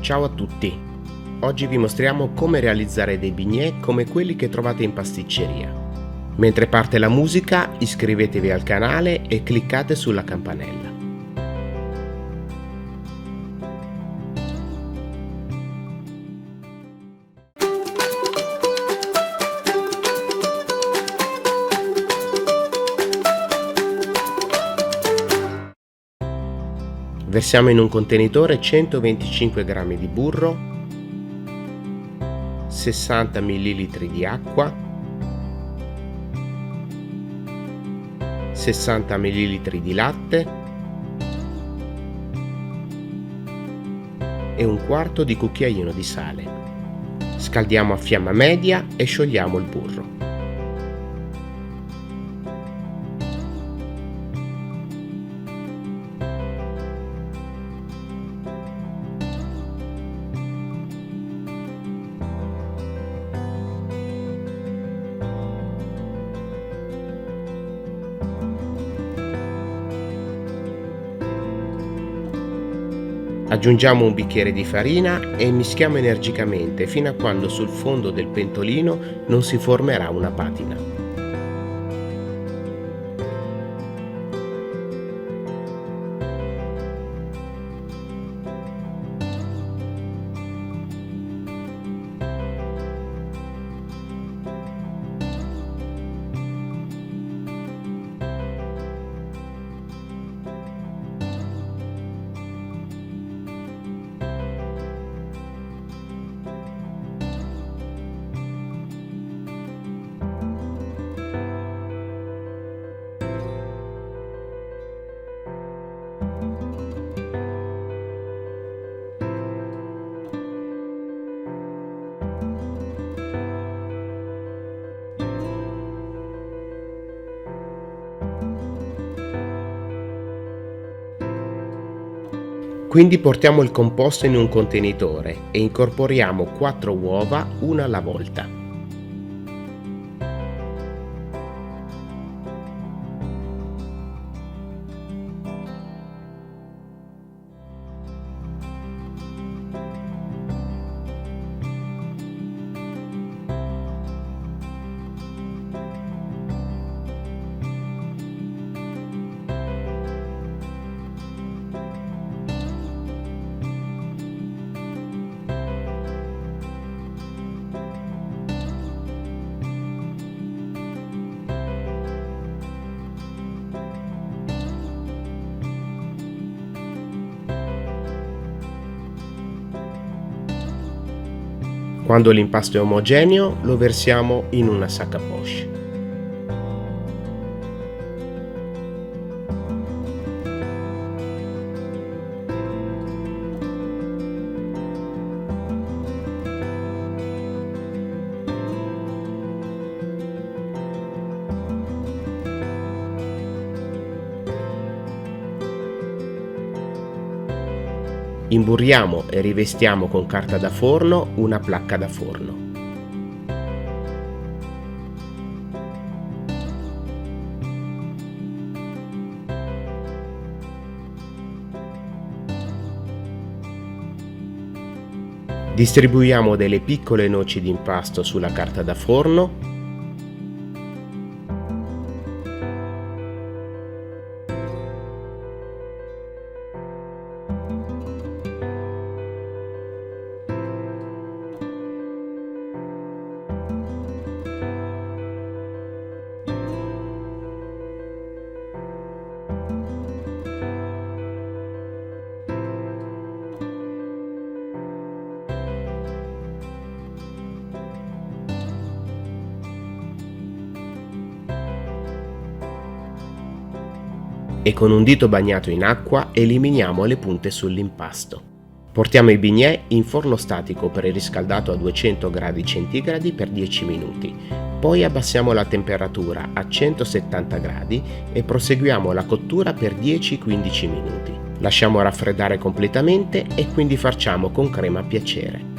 Ciao a tutti! Oggi vi mostriamo come realizzare dei bignè come quelli che trovate in pasticceria. Mentre parte la musica, iscrivetevi al canale e cliccate sulla campanella. Versiamo in un contenitore 125 g di burro, 60 ml di acqua, 60 ml di latte e un quarto di cucchiaino di sale. Scaldiamo a fiamma media e sciogliamo il burro. Aggiungiamo un bicchiere di farina e mischiamo energicamente fino a quando sul fondo del pentolino non si formerà una patina. Quindi portiamo il composto in un contenitore e incorporiamo 4 uova, una alla volta. Quando l'impasto è omogeneo, lo versiamo in una sac à poche. Imburriamo e rivestiamo con carta da forno una placca da forno. Distribuiamo delle piccole noci di impasto sulla carta da forno. E con un dito bagnato in acqua eliminiamo le punte sull'impasto. Portiamo i bignè in forno statico preriscaldato a 200 gradi centigradi per 10 minuti. Poi abbassiamo la temperatura a 170 gradi e proseguiamo la cottura per 10-15 minuti. Lasciamo raffreddare completamente e quindi farciamo con crema a piacere.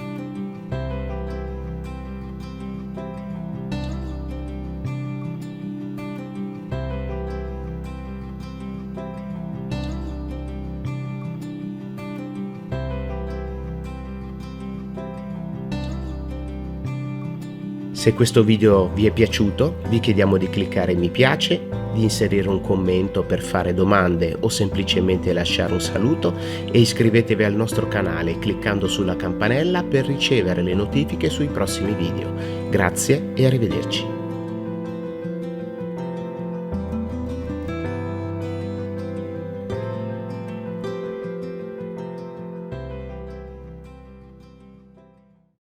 Se questo video vi è piaciuto, vi chiediamo di cliccare mi piace, di inserire un commento per fare domande o semplicemente lasciare un saluto e iscrivetevi al nostro canale cliccando sulla campanella per ricevere le notifiche sui prossimi video. Grazie e arrivederci.